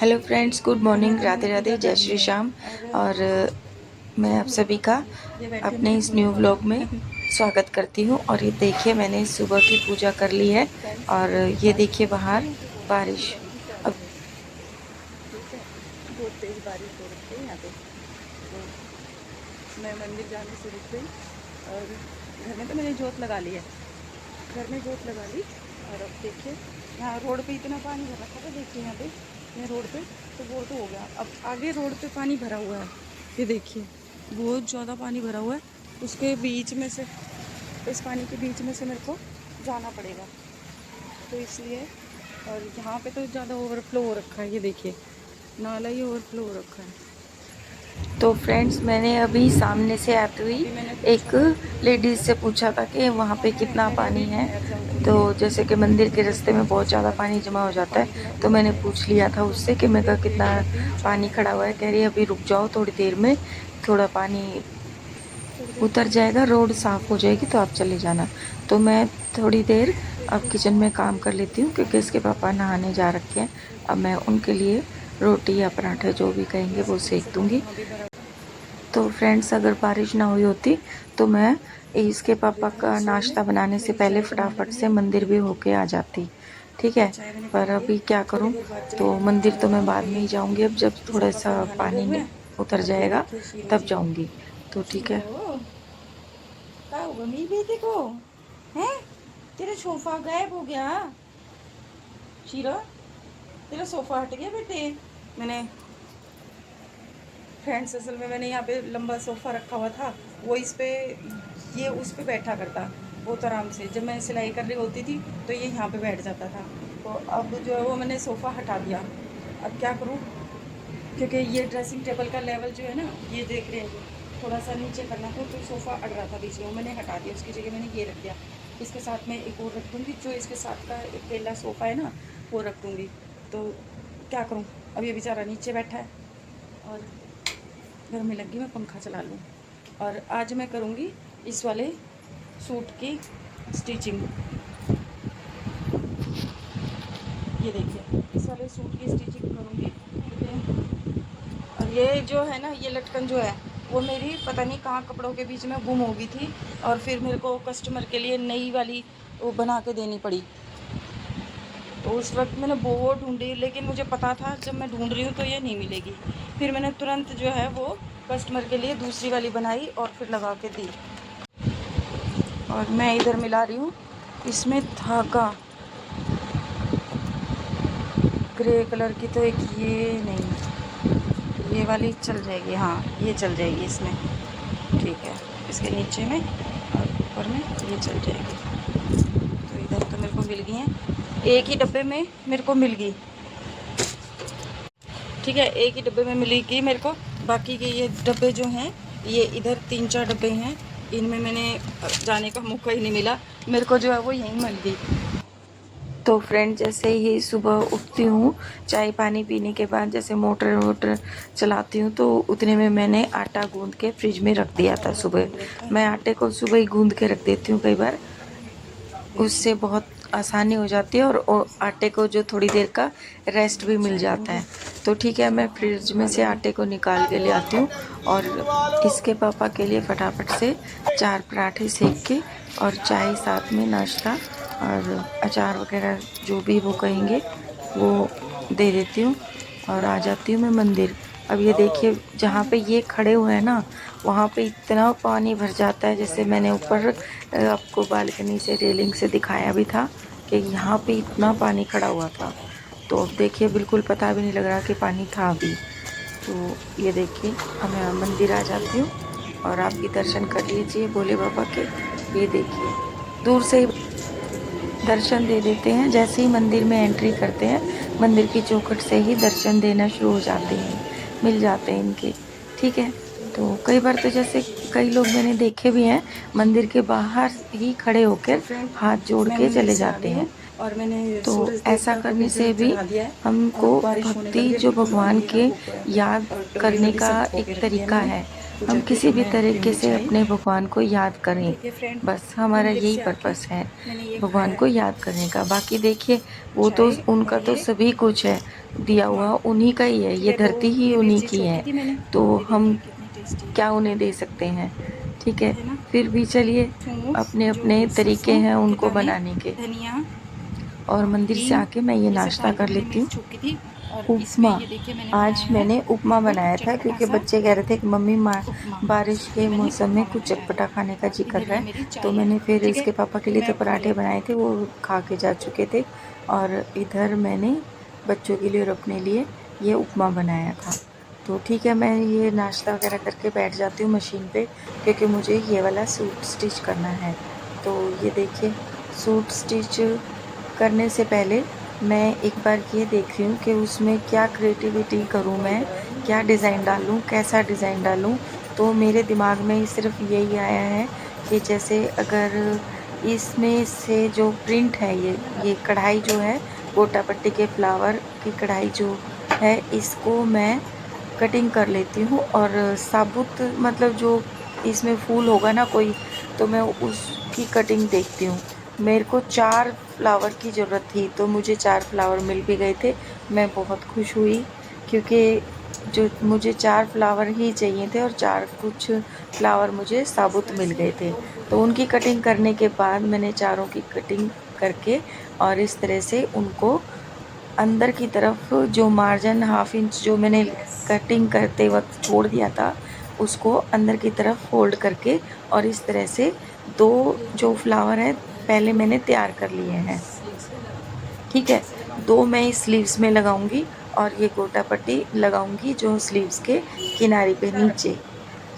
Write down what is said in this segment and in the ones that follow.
Hello friends, good morning, Radhe Radhe, जय श्री श्याम। और मैं आप सभी का अपने इस न्यू व्लॉग में स्वागत करती हूँ। और ये देखिए, मैंने सुबह की पूजा कर ली है और ये देखिए बाहर बारिश। अब ठीक है, बहुत तेज बारिश हो रही है यहाँ पे। तो मैं मंदिर जाने से रुक गई और घर में तो मैंने जोत लगा ली है। घर में जोत लगा ली और अब देखिए यहाँ रोड पे इतना पानी भर रखा था। देखिए यहाँ पे ये रोड पे तो वो तो हो गया। अब आगे रोड पे पानी भरा हुआ है, ये देखिए बहुत ज़्यादा पानी भरा हुआ है। उसके बीच में से, इस पानी के बीच में से मेरे को जाना पड़ेगा, तो इसलिए। और यहाँ पे तो ज़्यादा ओवरफ्लो हो रखा है, ये देखिए नाला ही ओवरफ्लो हो रखा है। तो फ्रेंड्स, मैंने अभी सामने से आती हुई अभी मैंने पूछा एक था लेडीज से पूछा था कि वहाँ पे कहाँ है, कितना मैंने पानी अभी है। ठहर जाऊँ थोड़ी तो देर, जैसे कि मंदिर के तो रास्ते में बहुत उसके ज़्यादा बाद पानी जमा हो जाता है, पानी थोड़ा तो उतर मैंने जाएगा पूछ लिया था तो उससे कि थोड़ी मैं कहा देर वेट कितना करती हूँ, चाय पानी वगैरह खड़ा हुआ है। पीती कह हूँ। रही है अभी रुक जाओ, थोड़ी देर में थोड़ा पानी थोड़ी देर उतर पानी जाएगा, रोड उतरने साफ़ के हो जाएगी बाद तो आप चले जाना। तो मैं थोड़ी देर अब देखिए किचन में काम कर लेती हूँ क्योंकि इसके पापा नहाने जा रखे हैं। अब मैं उनके लिए रोटी या पराठे जो भी कहेंगे वो इस वजह सेक से पानी दूँगी। यहाँ भी भरा। तो फ्रेंड्स, अगर बारिश ना हुई होती तो मैं इसके पापा इधर का रसोई में नाश्ता बनाने से मेरी पहले चाय बनने फटाफट लगी से है। मंदिर भी होके आ जाती। ठीक तो है, चाय मैंने पर पी ली है, अभी क्या थोड़ी करूं। देर बाद चले तो जाऊँगी मंदिर चाय तो मैं बनाने बाद में ही पे। जाऊंगी, अब जब इसके थोड़ा पापा सा नहाने गए पानी हुए हैं उतर और ये जाएगा देखिए शीरो तब जी। जाऊंगी। तो ठीक है। शीरो क्या होगा मेरी बेटे को, है तेरा सोफा गायब हो गया। शीरो तेरा सोफा हट गया बेटे। मैंने फ्रेंड्स, असल में मैंने यहाँ पे लंबा सोफ़ा रखा हुआ था, वो इस पे, ये उस पे बैठा करता बहुत आराम से। जब मैं सिलाई कर रही होती थी तो ये यहाँ पे बैठ जाता था। तो अब जो है वो मैंने सोफ़ा हटा दिया। अब क्या करूँ, क्योंकि ये ड्रेसिंग टेबल का लेवल जो है ना, ये देख रहे हैं, थोड़ा सा नीचे करना था तो सोफ़ा अड़ रहा था बीच में, वो मैंने हटा दिया। उसकी जगह मैंने ये रख दिया। इसके साथ में एक और रख दूँगी, जो इसके साथ का अकेला सोफ़ा है ना वो रख दूँगी। तो क्या करूँ, अब ये बेचारा नीचे बैठा है और गर्मी लगी, मैं पंखा चला लूँ। और आज मैं करूँगी इस वाले सूट की स्टिचिंग। ये देखिए इस वाले सूट की स्टिचिंग करूँगी। और ये जो है ना, ये लटकन जो है वो मेरी पता नहीं कहाँ कपड़ों के बीच में गुम हो गई थी, और फिर मेरे को कस्टमर के लिए नई वाली वो बना के देनी पड़ी। तो उस वक्त मैंने बहुत ढूंढी, लेकिन मुझे पता था जब मैं ढूंढ रही हूँ तो ये नहीं मिलेगी। फिर मैंने तुरंत जो है वो कस्टमर के लिए दूसरी वाली बनाई और फिर लगा के दी। और मैं इधर मिला रही हूँ इसमें धागा ग्रे कलर की। तो एक ये नहीं, ये वाली चल जाएगी, हाँ ये चल जाएगी इसमें। ठीक है, इसके नीचे में और ऊपर में ये चल जाएगी। तो इधर तो मेरे को मिल गई हैं, एक ही डब्बे में मेरे को मिल गई। ठीक है, एक ही डब्बे में मिलेगी मेरे को। बाकी के ये डब्बे जो हैं, ये इधर 3-4 डब्बे हैं, इनमें मैंने जाने का मौका ही नहीं मिला। मेरे को जो है वो यहीं मिल गई। तो फ्रेंड, जैसे ही सुबह उठती हूँ, चाय पानी पीने के बाद जैसे मोटर वोटर चलाती हूँ, तो उतने में मैंने आटा गूंद के फ्रिज में रख दिया आटा था पूरा सुबह। गूंद रखा मैं है, आटे को सुबह ही गूंद के रख देती हूँ कई बार, देखिए। उससे बहुत आसानी हो जाती है और आटे को जो थोड़ी देर का रेस्ट भी मिल चाय जाता दूंगी, है। तो ठीक है, मैं हाथ फ्रिज में धुलवा से लूँगी। आटे को निकाल के ले आती हूँ और इसके पापा के लिए फटाफट से 4 पराठे सेक के और चाय साथ में नाश्ता और अचार वगैरह जो भी वो कहेंगे वो दे देती हूँ और आ जाती हूँ मैं मंदिर। अब ये देखिए, जहाँ पे ये खड़े हुए हैं ना, वहाँ पे इतना पानी भर जाता है। जैसे मैंने ऊपर आपको बालकनी से रेलिंग से दिखाया भी था कि यहाँ पे इतना पानी खड़ा हुआ था। तो अब देखिए, बिल्कुल पता भी नहीं लग रहा कि पानी था अभी। तो ये देखिए, अब मैं मंदिर आ जाती हूँ और आप भी दर्शन कर लीजिए भोले बाबा के। ये देखिए, दूर से ही दर्शन दे देते हैं। जैसे ही मंदिर में एंट्री करते हैं, मंदिर की चौखट से ही दर्शन देना शुरू हो जाते हैं, मिल जाते हैं इनके। ठीक है, तो कई बार तो जैसे कई लोग मैंने देखे भी हैं, मंदिर के बाहर ही खड़े तो होकर फ्रेंड, हाथ जोड़ मैं के मंदिर चले से आ जाते गई हूँ हैं। और मैंने तो सूरज ऐसा देवता को भी करने से जल भी चढ़ा दिया है। हमको और बारिश होने भक्ति लगी है, जो बिल्कुल भगवान अंधेरा के हो गया है याद और डोरी करने वोरी का सब धो एक के रख दिया तरीका मैंने। है। पूजा हम के किसी भी समय तरीके पीनी से चाहिए। अपने भगवान को याद करें, देखिए फ्रेंड, बस हमारा मंदिर यही से आके पर्पस है, मैंने ये भगवान खाया को है, याद करने का। बाकी देखिए वो तो चाय और उनका तो ये सभी कुछ है, दिया उपमा। हुआ उन्हीं का ही है, ठीक ये है, तो धरती ही ये उन्हीं मिर्ची की छोकी है, थी मैंने, तो ये हम देखिए कितनी टेस्टी है। क्या उन्हें दे सकते हैं, ठीक है। है ना? फिर भी चलिए थूम, अपने जो अपने तरीके सरसों हैं के उनको दाने, बनाने के। धनिया और और मंदिर से हींग, आके मैं ये ये सब नाश्ता डाल के कर मैंने लेती हूँ। मिर्च छोकी थी। और इसमें उपमा, ये देखिए मैंने आज बनाया है मैंने उपमा बिल्कुल बनाया था चटपटा क्योंकि सा बच्चे कह रहे थे कि मम्मी उपमा। बारिश ये के मैंने मौसम में उपमा कुछ बनाया है। चटपटा खाने का जी और कर इधर रहा ये है। मेरी तो चाय है, मैंने फिर ठीक है? इसके पापा के तो लिए मैं तो अब खा पराठे लेती हूँ। बनाए थे, वो खा के जा चुके थे। और इधर मैंने बच्चों के लिए और अपने लिए ये उपमा बनाया था। तो ठीक है, मैं ये नाश्ता वगैरह करके बैठ जाती हूँ मशीन पे, क्योंकि मुझे ये वाला सूट स्टिच करना है। तो ये देखिए, सूट स्टिच करने से पहले मैं एक बार ये देख रही हूँ कि उसमें क्या क्रिएटिविटी करूँ मैं, क्या डिज़ाइन डालूँ, कैसा डिज़ाइन डालूँ। तो मेरे दिमाग में सिर्फ यही आया है कि जैसे अगर इसमें से जो प्रिंट है, ये कढ़ाई जो है, गोटा पट्टी के फ्लावर की कढ़ाई जो है, इसको मैं कटिंग कर लेती हूँ। और साबुत मतलब जो इसमें फूल होगा ना कोई, तो मैं उसकी कटिंग देखती हूँ। मेरे को 4 फ्लावर की ज़रूरत थी, तो मुझे 4 फ्लावर मिल भी गए थे। मैं बहुत खुश हुई, क्योंकि जो मुझे 4 फ्लावर ही चाहिए थे और 4 कुछ फ्लावर मुझे साबुत मिल गए थे। तो उनकी कटिंग करने के बाद मैंने चारों की कटिंग करके और इस तरह से उनको अंदर की तरफ जो मार्जिन हाफ इंच जो मैंने कटिंग करते वक्त छोड़ दिया था, उसको अंदर की तरफ फोल्ड करके और इस तरह से 2 जो फ्लावर है पहले मैंने तैयार कर लिए हैं, ठीक है। 2 मैं इस स्लीव्स में लगाऊंगी और ये गोटा पट्टी लगाऊंगी जो स्लीव्स के किनारे पे नीचे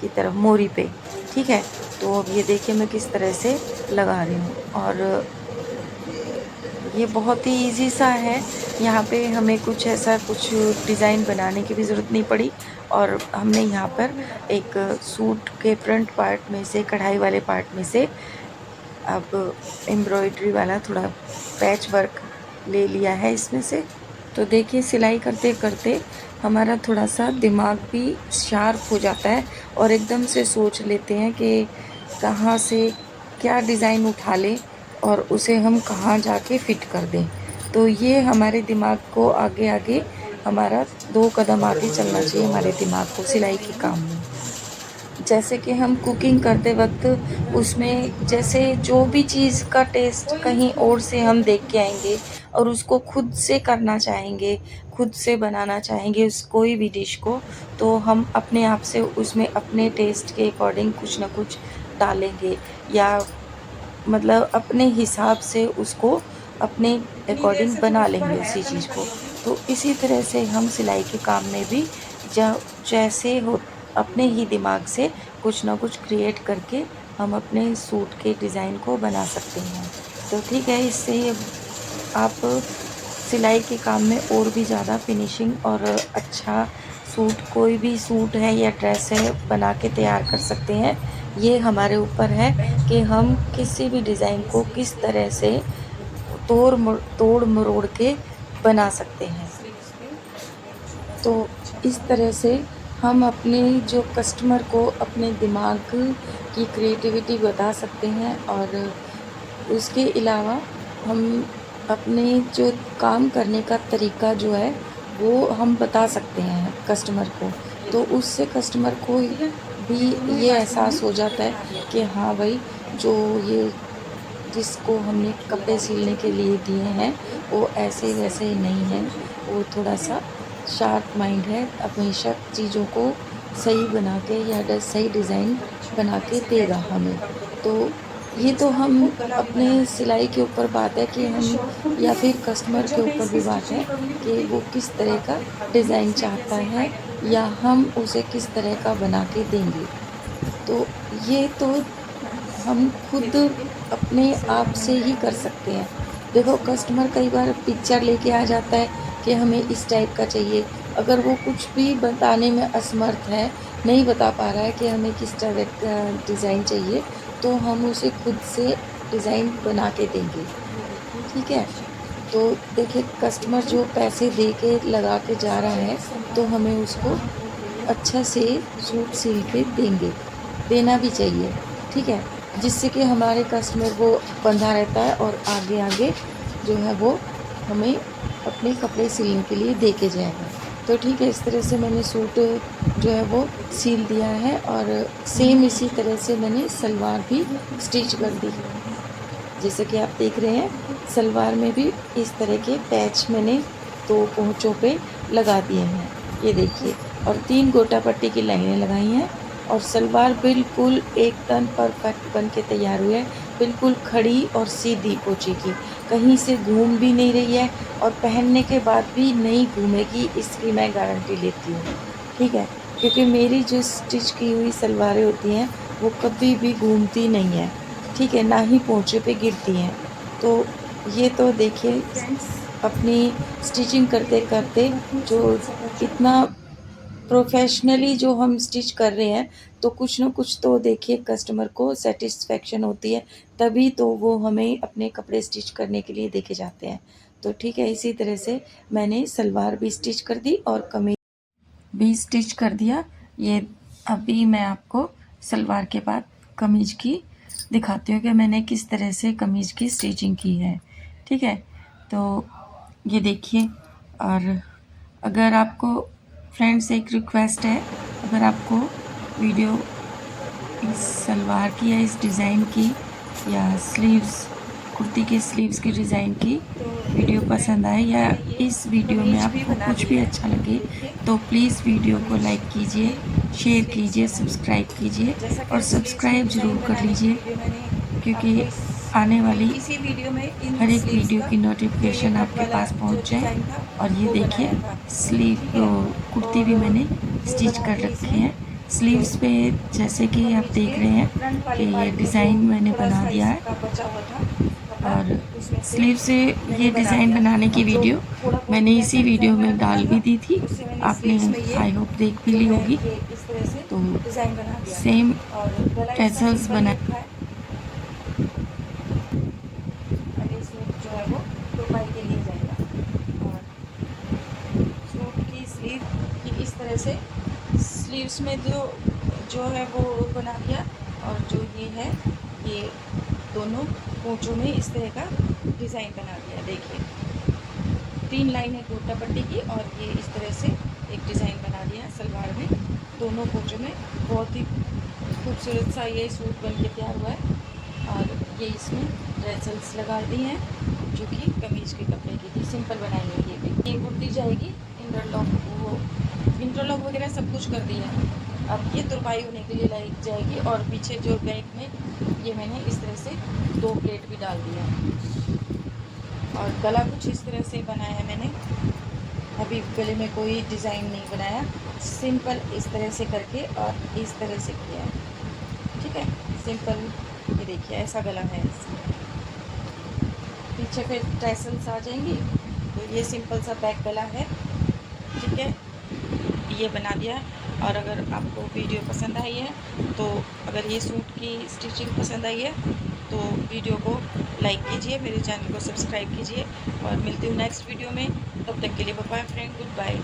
की तरफ मोरी पे, ठीक है। तो अब ये देखिए मैं किस तरह से लगा रही हूँ। और ये बहुत ही इजी सा है, यहाँ पे हमें कुछ ऐसा कुछ डिज़ाइन बनाने की भी ज़रूरत नहीं पड़ी। और हमने यहाँ पर एक सूट के फ्रंट पार्ट में से, कढ़ाई वाले पार्ट में से अब एम्ब्रॉयडरी वाला थोड़ा पैच वर्क ले लिया है इसमें से। तो देखिए सिलाई करते करते हमारा थोड़ा सा दिमाग भी शार्प हो जाता है और एकदम से सोच लेते हैं कि कहाँ से क्या डिज़ाइन उठा लें और उसे हम कहाँ जाके फिट कर दें। तो ये हमारे दिमाग को आगे आगे, हमारा 2 कदम आगे चलना चाहिए हमारे दिमाग को सिलाई के काम में। जैसे कि हम कुकिंग करते वक्त उसमें जैसे जो भी चीज़ का टेस्ट कहीं और से हम देख के आएंगे और उसको खुद से करना चाहेंगे, खुद से बनाना चाहेंगे उस कोई भी डिश को, तो हम अपने आप से उसमें अपने टेस्ट के अकॉर्डिंग कुछ ना कुछ डालेंगे, या मतलब अपने हिसाब से उसको अपने अकॉर्डिंग बना लेंगे उसी चीज़ को। तो इसी तरह से हम सिलाई के काम में भी जैसे हो अपने ही दिमाग से कुछ ना कुछ क्रिएट करके हम अपने सूट के डिज़ाइन को बना सकते हैं। तो ठीक है, इससे आप सिलाई के काम में और भी ज़्यादा फिनिशिंग और अच्छा सूट, कोई भी सूट है या ड्रेस है, बना के तैयार कर सकते हैं। ये हमारे ऊपर है कि हम किसी भी डिज़ाइन को किस तरह से तोड़ मरोड़ के बना सकते हैं। तो इस तरह से हम अपने जो कस्टमर को अपने दिमाग की क्रिएटिविटी बता सकते हैं। और उसके अलावा हम अपने जो काम करने का तरीका जो है वो हम बता सकते हैं कस्टमर को। तो उससे कस्टमर को भी ये एहसास हो जाता है कि हाँ भाई, जो ये जिसको हमने कपड़े सिलने के लिए दिए हैं वो ऐसे वैसे नहीं हैं, वो थोड़ा सा शार्प माइंड है, हमेशा चीज़ों को सही बना के या सही डिज़ाइन बना के देगा हमें। तो ये तो हम अपने सिलाई के ऊपर बात है कि हम, या फिर कस्टमर के ऊपर भी बात है कि वो किस तरह का डिज़ाइन चाहता है या हम उसे किस तरह का बना के देंगे। तो ये तो हम खुद अपने आप से ही कर सकते हैं। देखो कस्टमर कई बार पिक्चर लेके आ जाता है कि हमें इस टाइप का चाहिए, अगर वो कुछ भी बताने में असमर्थ है, नहीं बता पा रहा है कि हमें किस तरह का डिज़ाइन चाहिए, तो हम उसे खुद से डिज़ाइन बना के देंगे, ठीक है। तो देखिए कस्टमर जो पैसे दे के लगा के जा रहा है, तो हमें उसको अच्छा से सूट सिल के देना भी चाहिए, ठीक है? जिससे कि हमारे कस्टमर वो बंधा रहता है और आगे आगे जो है वो हमें अपने कपड़े सिलने के लिए दे के जाएगा। तो ठीक है, इस तरह से मैंने सूट जो है वो सिल दिया है और सेम इसी तरह से मैंने सलवार भी स्टिच कर दी। जैसे कि आप देख रहे हैं, सलवार में भी इस तरह के पैच मैंने 2 पोंचों पे लगा दिए हैं, ये देखिए। और 3 गोटा पट्टी की लाइनें लगाई हैं और सलवार बिल्कुल एकदम परफेक्ट बन के तैयार हुई है, बिल्कुल खड़ी और सीधी पोंचे की, कहीं से घूम भी नहीं रही है और पहनने के बाद भी नहीं घूमेगी, इसकी मैं गारंटी लेती हूँ, ठीक है? क्योंकि मेरी जो स्टिच की हुई सलवारें होती हैं, वो कभी भी घूमती नहीं हैं, ठीक है? ना ही पोंचे पे गिरती हैं। तो ये तो देखिए फ्रेंड्स, अपनी स्टिचिंग करते-करते जो इतना प्रोफ़ेशनली जो हम स्टिच कर रहे हैं, तो कुछ न कुछ तो देखिए कस्टमर को सैटिस्फैक्शन होती है, तभी तो वो हमें अपने कपड़े स्टिच करने के लिए देके जाते हैं। तो ठीक है, इसी तरह से मैंने सलवार भी स्टिच कर दी और कमीज़ भी स्टिच कर दिया। ये अभी मैं आपको सलवार के बाद कमीज़ की दिखाती हूँ कि मैंने किस तरह से कमीज़ की स्टिचिंग की है, ठीक है? तो ये देखिए। और अगर आपको फ्रेंड्स एक रिक्वेस्ट है, अगर आपको वीडियो इस सलवार की या इस डिज़ाइन की या स्लीव्स कुर्ती के स्लीव्स की डिज़ाइन की वीडियो पसंद आए या इस वीडियो में आपको कुछ भी अच्छा लगे, तो प्लीज़ वीडियो को लाइक कीजिए, शेयर कीजिए, सब्सक्राइब कीजिए और सब्सक्राइब ज़रूर कर लीजिए, क्योंकि आने वाली इसी वीडियो में इन हर एक स्लीव्स वीडियो का की जो ये नोटिफिकेशन आपके वाला पास जो पहुंच जाए। डिज़ाइन था और ये वो देखिए बनाया था, स्लीव ठीक है? कुर्ती भी और मैंने वो स्टिच बना कर के रखे इसमें हैं। जो स्लीव्स पे जैसे कि आप कमीज देख के रहे हैं फ्रंट कि वाले ये पार्ट में जो डिज़ाइन मैंने थोड़ा बना सा दिया है इसका बचा हुआ था कपड़ा, और उसमें से स्लीव से मैंने ये बना डिज़ाइन दिया। बनाने की और जो वीडियो थोड़ा बहुत मैंने जैसा इसी वीडियो डिज़ाइन में बनाना डाल था भी दी थी, उससे मैंने आपने स्लीव्स में ये आई होप देख भी जो ली है होगी। ये इस तरह से तो डिज़ाइन बना दिया सेम और गला इसका टैसल्स सिंपल बना रखा है। अभी सूट जो है वो तुरपाई के लिए जाएगा और सूट की स्लीव की इस तरह से स्लीव्स में जो जो है वो बना दिया और जो ये है ये दोनों पोंचों में इस तरह का डिज़ाइन बना दिया। देखिए 3 लाइन है गोटा पट्टी की और ये इस तरह से एक डिज़ाइन बना दिया सलवार में दोनों पोंचों में। बहुत ही खूबसूरत सा ये सूट बन के तैयार हुआ है और ये इसमें ड्रेसल्स लगा दी हैं जो कि कमीज़ के कपड़े की थी, सिंपल बनाई है ये भी। ये कुर्ती जाएगी इंटरलॉक वगैरह सब कुछ कर दिया है। अब ये तुरपाई होने के लिए लाई जाएगी और पीछे जो बैक में ये मैंने इस तरह से 2 प्लेट भी डाल दिया और गला कुछ इस तरह से बनाया है मैंने। अभी गले में कोई डिज़ाइन नहीं बनाया, सिंपल इस तरह से करके और इस तरह से किया है, ठीक है? सिंपल ये देखिए ऐसा गला है इसमें। पीछे फिर टैसल्स आ जाएंगी तो ये सिंपल सा बैक गला है, ठीक है? ये बना दिया। और अगर आपको वीडियो पसंद आई है तो अगर ये सूट की स्टिचिंग पसंद आई है तो वीडियो को लाइक कीजिए, मेरे चैनल को सब्सक्राइब कीजिए और मिलती हूँ नेक्स्ट वीडियो में। तब तक के लिए bye bye friend, good bye.